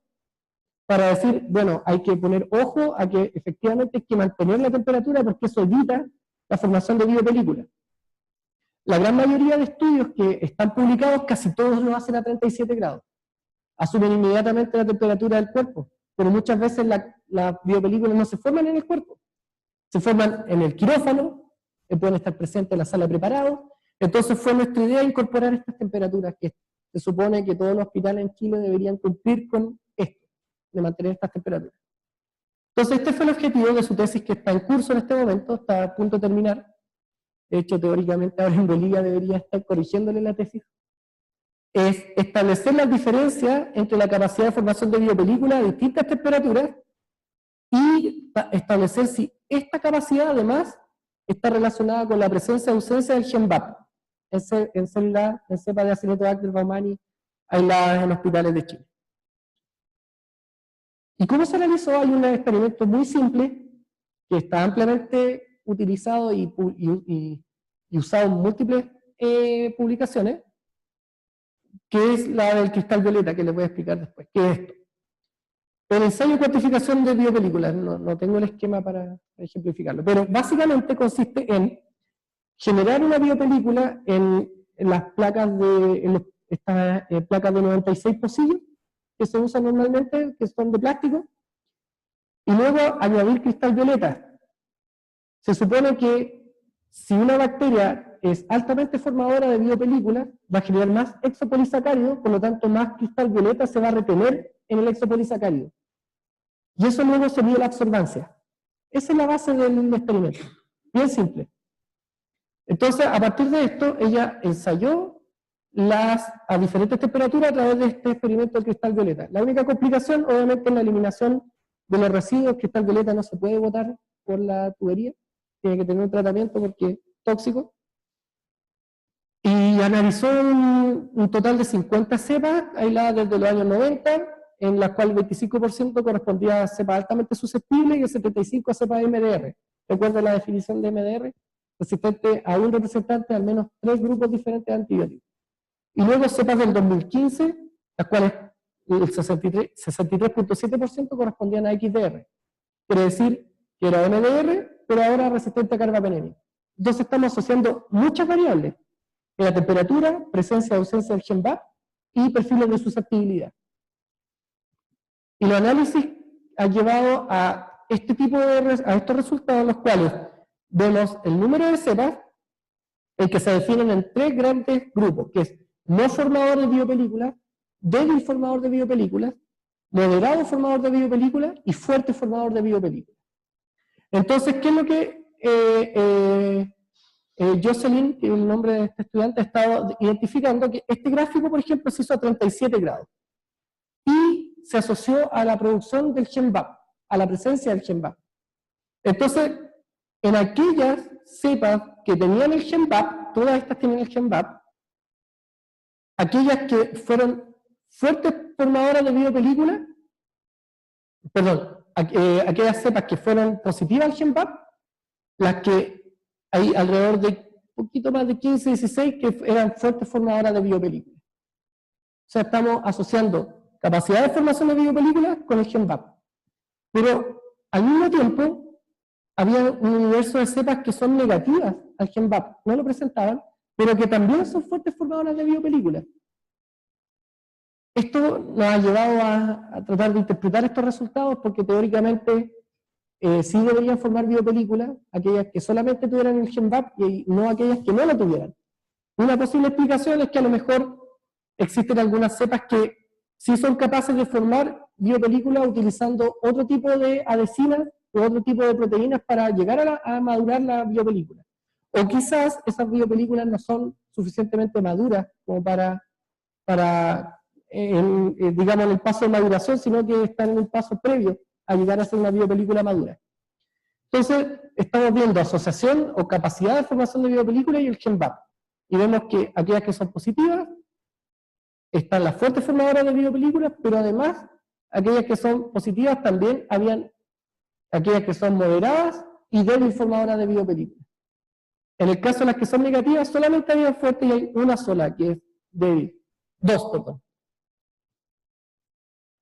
para decir, bueno, hay que poner ojo a que efectivamente hay que mantener la temperatura porque eso evita la formación de biopelícula. La gran mayoría de estudios que están publicados, casi todos lo hacen a 37 grados. Asumen inmediatamente la temperatura del cuerpo, pero muchas veces las biopelículas no se forman en el cuerpo. Se forman en el quirófano, pueden estar presentes en la sala de preparado. Entonces fue nuestra idea incorporar estas temperaturas, que se supone que todos los hospitales en Chile deberían cumplir con esto, de mantener estas temperaturas. Entonces este fue el objetivo de su tesis, que está en curso en este momento, está a punto de terminar. De hecho, teóricamente ahora en Bolivia debería estar corrigiéndole la tesis. Es establecer las diferencias entre la capacidad de formación de biopelículas a distintas temperaturas y establecer si esta capacidad además está relacionada con la presencia o ausencia del gen BAP en cepa de Acinetobacter baumannii aisladas en hospitales de Chile. ¿Y cómo se realizó? Hay un experimento muy simple que está ampliamente utilizado y usado en múltiples publicaciones, que es la del cristal violeta, que les voy a explicar después. ¿Qué es esto? El ensayo de cuantificación de biopelículas, no tengo el esquema para ejemplificarlo, pero básicamente consiste en generar una biopelícula en las placas estas placas de 96 pocillos, que se usan normalmente, que son de plástico, y luego añadir cristal violeta. Se supone que si una bacteria es altamente formadora de biopelículas, va a generar más exopolisacárido, por lo tanto más cristal violeta se va a retener en el exopolisacárido. Y eso luego se mide la absorbancia. Esa es la base del experimento. Bien simple. Entonces, a partir de esto, ella ensayó a diferentes temperaturas a través de este experimento de cristal violeta. La única complicación, obviamente, es la eliminación de los residuos. El cristal violeta no se puede botar por la tubería, tiene que tener un tratamiento porque es tóxico. Y analizó un total de 50 cepas aisladas desde los años 90, en las cuales el 25% correspondía a cepas altamente susceptibles y el 75% a cepas MDR. Recuerden la definición de MDR, resistente a un representante de al menos 3 grupos diferentes de antibióticos. Y luego cepas del 2015, las cuales el 63.7% correspondían a XDR. Quiere decir que era MDR, pero ahora resistente a carbapenemia. Entonces estamos asociando muchas variables: la temperatura, presencia o ausencia del gen BAP y perfiles de susceptibilidad. Y los análisis han llevado a estos resultados, en los cuales vemos el número de cepas, en que se definen en 3 grandes grupos, que es no formador de biopelículas, débil formador de biopelículas, moderado formador de biopelículas y fuerte formador de biopelículas. Entonces, ¿qué es lo que Jocelyn, que es el nombre de este estudiante, ha estado identificando? Que este gráfico, por ejemplo, se hizo a 37 grados y se asoció a la producción del gen BAP, a la presencia del gen BAP. Entonces, en aquellas cepas que tenían el gen BAP, todas estas tienen el gen BAP, aquellas que fueron fuertes formadoras de biopelículas, perdón, aquellas cepas que fueron positivas al gen BAP, las que hay alrededor de un poquito más de 15, 16 que eran fuertes formadoras de biopelículas. O sea, estamos asociando capacidad de formación de biopelículas con el gen BAP. Pero al mismo tiempo, había un universo de cepas que son negativas al gen BAP, no lo presentaban, pero que también son fuertes formadoras de biopelículas. Esto nos ha llevado a tratar de interpretar estos resultados, porque teóricamente sí deberían formar biopelículas aquellas que solamente tuvieran el gen BAP y no aquellas que no lo tuvieran. Una posible explicación es que a lo mejor existen algunas cepas que sí son capaces de formar biopelículas utilizando otro tipo de adhesinas o otro tipo de proteínas para llegar a madurar la biopelícula. O quizás esas biopelículas no son suficientemente maduras como para digamos, el paso de maduración, sino que están en un paso previo a llegar a ser una biopelícula madura. Entonces, estamos viendo asociación o capacidad de formación de biopelículas y el gen BAP. Y vemos que aquellas que son positivas están las fuertes formadoras de biopelículas, pero además, aquellas que son positivas también habían aquellas que son moderadas y débil formadoras de biopelículas. En el caso de las que son negativas, solamente hay dos fuertes y hay una sola que es débil. Dos, perdón.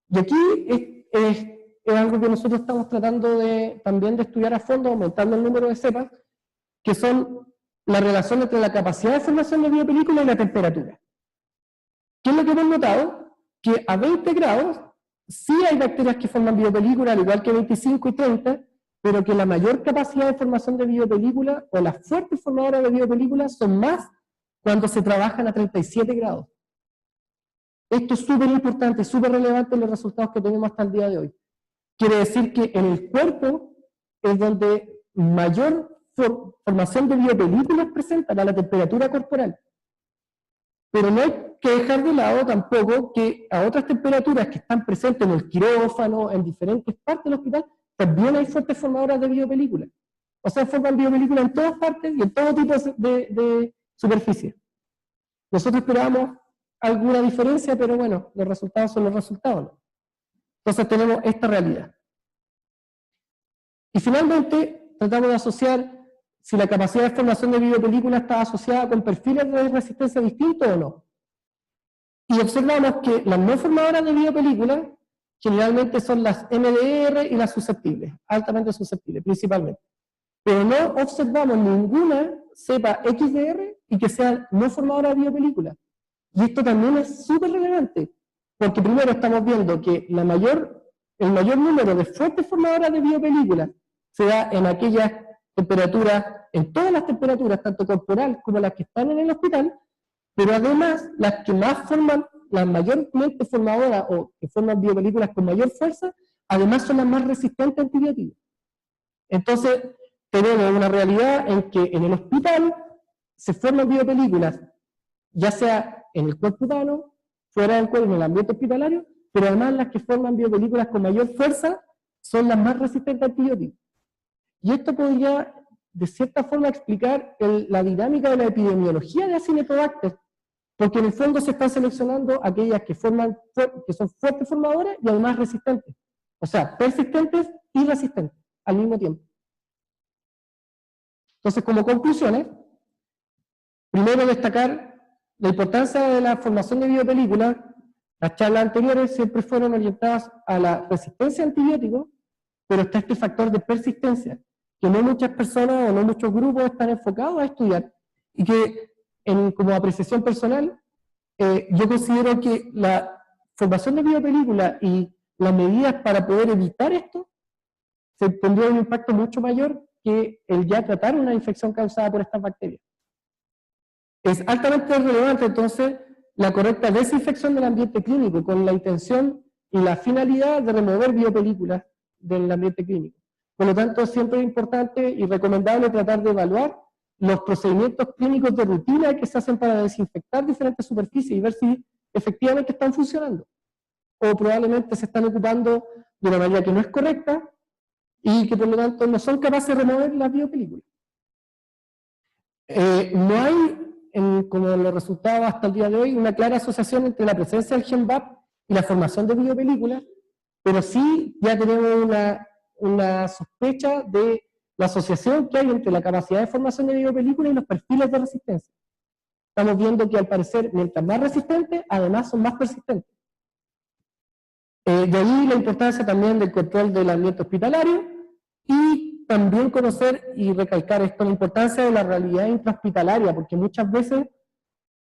Y aquí es algo que nosotros estamos tratando también de estudiar a fondo, aumentando el número de cepas, que son la relación entre la capacidad de formación de biopelícula y la temperatura. ¿Qué es lo que hemos notado? Que a 20 grados sí hay bacterias que forman biopelícula, al igual que 25 y 30, pero que la mayor capacidad de formación de biopelícula, o las fuertes formadoras de biopelícula, son más cuando se trabajan a 37 grados. Esto es súper importante, súper relevante en los resultados que tenemos hasta el día de hoy. Quiere decir que en el cuerpo es donde mayor formación de biopelículas presentan a la temperatura corporal. Pero no hay que dejar de lado tampoco que a otras temperaturas que están presentes en el quirófano, en diferentes partes del hospital, también hay fuertes formadoras de biopelículas. O sea, forman biopelículas en todas partes y en todo tipo de superficie. Nosotros esperábamos alguna diferencia, pero bueno, los resultados son los resultados, ¿no? Entonces tenemos esta realidad. Y finalmente, tratamos de asociar si la capacidad de formación de biopelícula está asociada con perfiles de resistencia distintos o no. Y observamos que las no formadoras de biopelícula generalmente son las MDR y las susceptibles, altamente susceptibles, principalmente. Pero no observamos ninguna cepa XDR y que sea no formadora de biopelícula. Y esto también es súper relevante, porque primero estamos viendo que el mayor número de fuertes formadoras de biopelícula se da en aquellas temperaturas, en todas las temperaturas, tanto corporal como las que están en el hospital, pero además las que más forman, las mayormente formadoras o que forman biopelículas con mayor fuerza, además son las más resistentes a antibióticos. Entonces, tenemos una realidad en que en el hospital se forman biopelículas, ya sea en el cuerpo humano, fuera del cuerpo, en el ambiente hospitalario, pero además las que forman biopelículas con mayor fuerza son las más resistentes a antibióticos. Y esto podría, de cierta forma, explicar la dinámica de la epidemiología de Acinetobacter, porque en el fondo se están seleccionando aquellas que son fuertes formadoras y además resistentes. O sea, persistentes y resistentes al mismo tiempo. Entonces, como conclusiones, primero destacar la importancia de la formación de biopelículas. Las charlas anteriores siempre fueron orientadas a la resistencia a antibióticos, pero está este factor de persistencia, que no muchas personas o no muchos grupos están enfocados a estudiar, y que como apreciación personal, yo considero que la formación de biopelículas y las medidas para poder evitar esto tendría un impacto mucho mayor que el ya tratar una infección causada por estas bacterias. Es altamente relevante entonces la correcta desinfección del ambiente clínico con la intención y la finalidad de remover biopelículas del ambiente clínico. Por lo tanto, siempre es importante y recomendable tratar de evaluar los procedimientos clínicos de rutina que se hacen para desinfectar diferentes superficies y ver si efectivamente están funcionando. O probablemente se están ocupando de una manera que no es correcta y que por lo tanto no son capaces de remover las biopelículas. No hay, como los resultados hasta el día de hoy, una clara asociación entre la presencia del gen VAP y la formación de biopelículas, pero sí ya tenemos una sospecha de la asociación que hay entre la capacidad de formación de biopelículas y los perfiles de resistencia. Estamos viendo que al parecer, mientras más resistentes, además son más persistentes. De ahí la importancia también del control del ambiente hospitalario y también conocer y recalcar esto, la importancia de la realidad intrahospitalaria, porque muchas veces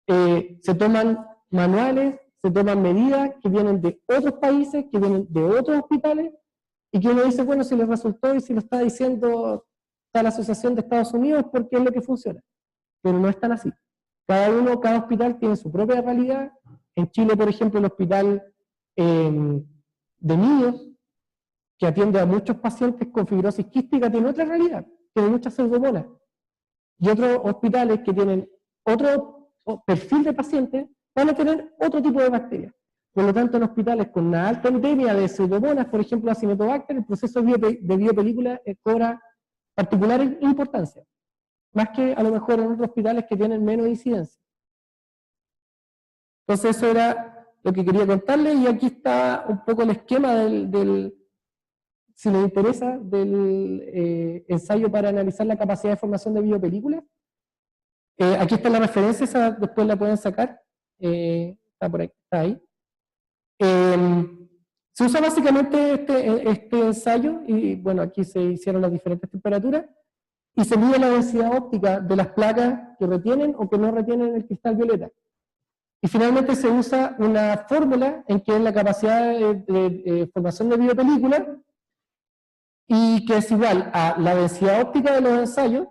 se toman manuales, se toman medidas que vienen de otros países, que vienen de otros hospitales, y que uno dice, bueno, si les resultó y si lo está diciendo la Asociación de Estados Unidos, porque es lo que funciona. Pero no es tan así. Cada hospital tiene su propia realidad. En Chile, por ejemplo, el hospital de niños, que atiende a muchos pacientes con fibrosis quística, tiene otra realidad, tiene muchas pseudomonas. Y otros hospitales que tienen otro perfil de pacientes van a tener otro tipo de bacterias. Por lo tanto, en hospitales con una alta endemia de pseudomonas, por ejemplo, Acinetobacter, el proceso de biopelícula cobra particular importancia, más que a lo mejor en otros hospitales que tienen menos incidencia. Entonces eso era lo que quería contarles, y aquí está un poco el esquema si les interesa, del ensayo para analizar la capacidad de formación de biopelículas. Aquí está la referencia, esa después la pueden sacar. Está por ahí, está ahí. Se usa básicamente este ensayo, y bueno, aquí se hicieron las diferentes temperaturas, y se mide la densidad óptica de las placas que retienen o que no retienen el cristal violeta. Y finalmente se usa una fórmula en que es la capacidad de formación de biopelículas, y que es igual a la densidad óptica de los ensayos,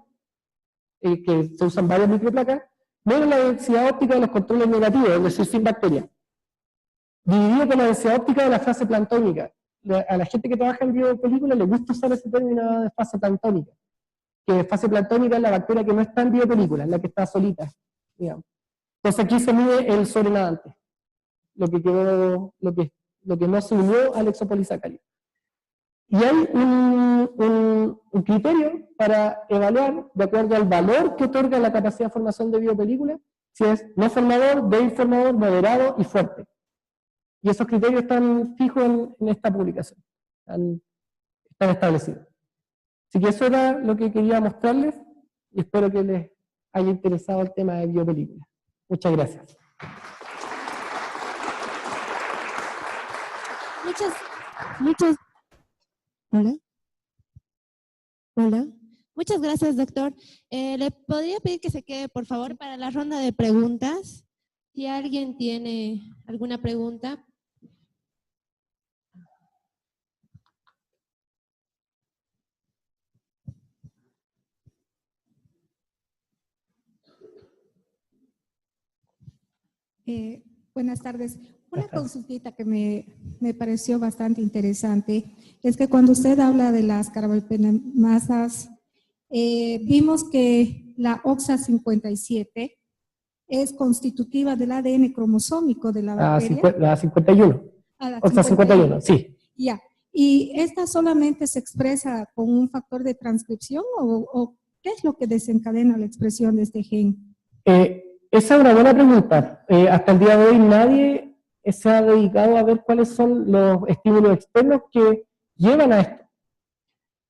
que se usan varias microplacas, menos la densidad óptica de los controles negativos, es decir, sin bacterias, dividido por la densidad óptica de la fase planctónica. A la gente que trabaja en biopelículas le gusta usar ese término de fase planctónica, que fase planctónica es la bacteria que no está en biopelícula, es la que está solita, digamos. Entonces aquí se mide el sobrenadante, lo que no se unió al exopolisacárido. Y hay un criterio para evaluar, de acuerdo al valor que otorga la capacidad de formación de biopelículas, si es no formador, débil formador, moderado y fuerte. Y esos criterios están fijos en esta publicación, están establecidos. Así que eso era lo que quería mostrarles, y espero que les haya interesado el tema de biopelículas. Muchas gracias. Hola. Hola. Muchas gracias, doctor. ¿Le podría pedir que se quede, por favor, para la ronda de preguntas? Si alguien tiene alguna pregunta. Buenas tardes. Una consultita que me pareció bastante interesante es que cuando usted habla de las carbapenemasas, vimos que la OXA57 es constitutiva del ADN cromosómico de la bacteria. La 51. OXA 51, sí. Ya. ¿Y esta solamente se expresa con un factor de transcripción o qué es lo que desencadena la expresión de este gen? Esa es una buena pregunta. Hasta el día de hoy nadie se ha dedicado a ver cuáles son los estímulos externos que llevan a esto.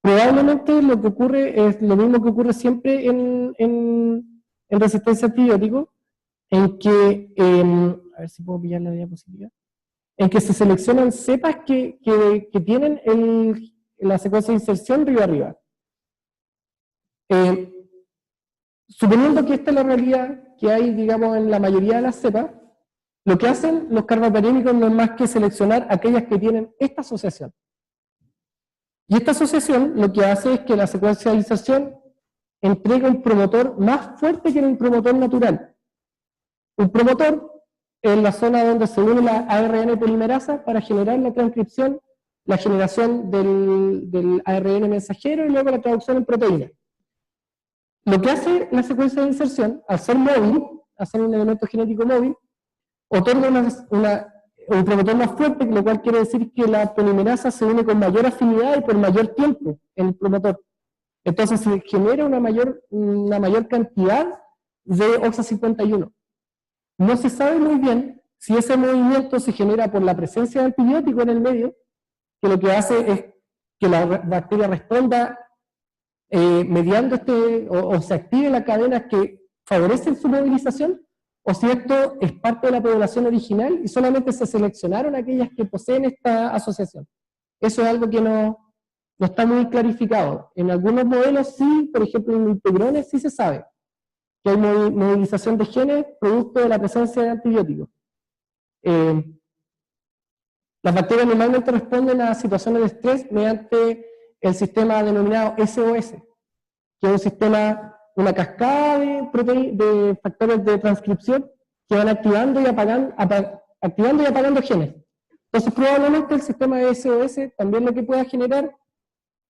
Probablemente lo que ocurre es lo mismo que ocurre siempre en resistencia a antibióticos, en que, a ver si puedo pillar la diapositiva, en que se seleccionan cepas que tienen la secuencia de inserción río arriba. Suponiendo que esta es la realidad que hay, digamos, en la mayoría de las cepas, lo que hacen los carbapenémicos no es más que seleccionar aquellas que tienen esta asociación. Y esta asociación lo que hace es que la secuencia de inserción entrega un promotor más fuerte que un promotor natural. Un promotor es la zona donde se une la ARN polimerasa para generar la transcripción, la generación del ARN mensajero y luego la traducción en proteína. Lo que hace la secuencia de inserción, al ser móvil, al ser un elemento genético móvil, otorga un promotor más fuerte, lo cual quiere decir que la polimerasa se une con mayor afinidad y por mayor tiempo en el promotor. Entonces se genera una mayor cantidad de OXA51. No se sabe muy bien si ese movimiento se genera por la presencia de antibiótico en el medio, que lo que hace es que la bacteria responda mediando o se active la cadena que favorecen su movilización, o si esto es parte de la población original y solamente se seleccionaron aquellas que poseen esta asociación. Eso es algo que no está muy clarificado. En algunos modelos sí, por ejemplo en integrones sí se sabe que hay movilización de genes producto de la presencia de antibióticos. Las bacterias normalmente responden a situaciones de estrés mediante el sistema denominado SOS, que es un sistema, una cascada de factores de transcripción que van activando y apagando genes. Entonces probablemente el sistema de SOS también lo que pueda generar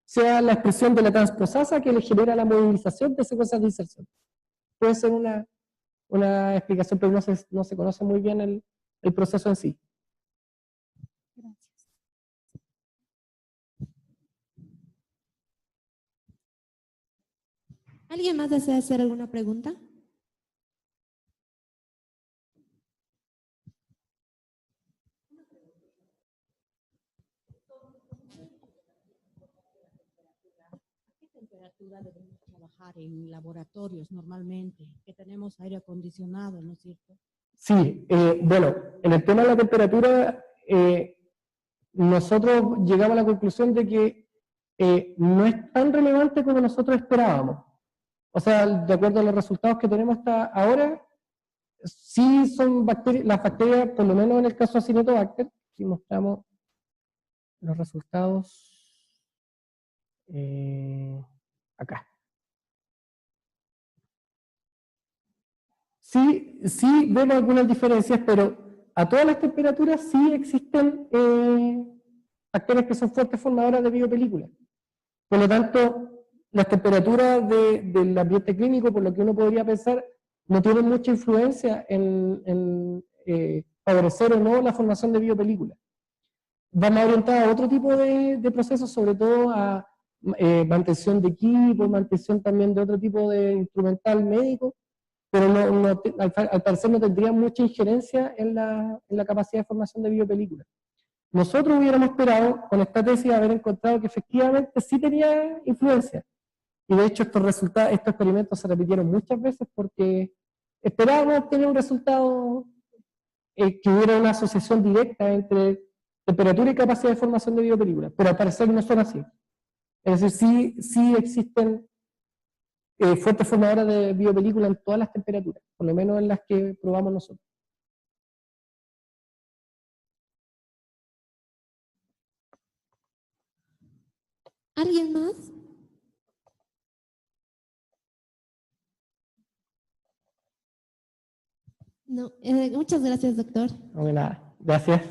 sea la expresión de la transposasa que le genera la movilización de secuencias de inserción. Puede ser una explicación, pero no se conoce muy bien el proceso en sí. Gracias. ¿Alguien más desea hacer alguna pregunta? ¿A qué temperatura debemos trabajar? trabajar en laboratorios normalmente, que tenemos aire acondicionado, ¿no es cierto? Sí, bueno, en el tema de la temperatura, nosotros llegamos a la conclusión de que no es tan relevante como nosotros esperábamos. O sea, de acuerdo a los resultados que tenemos hasta ahora, sí son bacterias, las bacterias, por lo menos en el caso de Acinetobacter, si mostramos los resultados acá. Sí, sí vemos algunas diferencias, pero a todas las temperaturas sí existen bacterias que son fuertes formadoras de biopelículas. Por lo tanto, las temperaturas del ambiente clínico, por lo que uno podría pensar, no tienen mucha influencia en favorecer o no la formación de biopelículas. Va más orientada a otro tipo de procesos, sobre todo a mantención de equipo, mantención también de otro tipo de instrumental médico, pero al parecer no tendría mucha injerencia en la capacidad de formación de biopelículas. Nosotros hubiéramos esperado con esta tesis haber encontrado que efectivamente sí tenía influencia. Y de hecho estos experimentos se repitieron muchas veces porque esperábamos obtener un resultado que hubiera una asociación directa entre temperatura y capacidad de formación de biopelículas, pero al parecer no son así. Es decir, sí existen fuentes formadoras de biopelículas en todas las temperaturas, por lo menos en las que probamos nosotros. ¿Alguien más? No, muchas gracias, doctor. No, de nada. Gracias.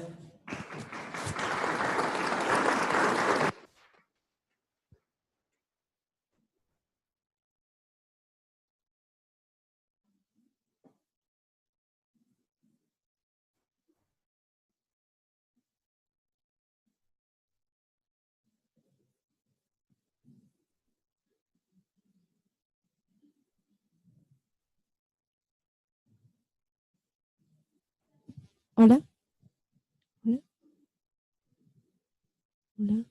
Hola. Hola. Hola.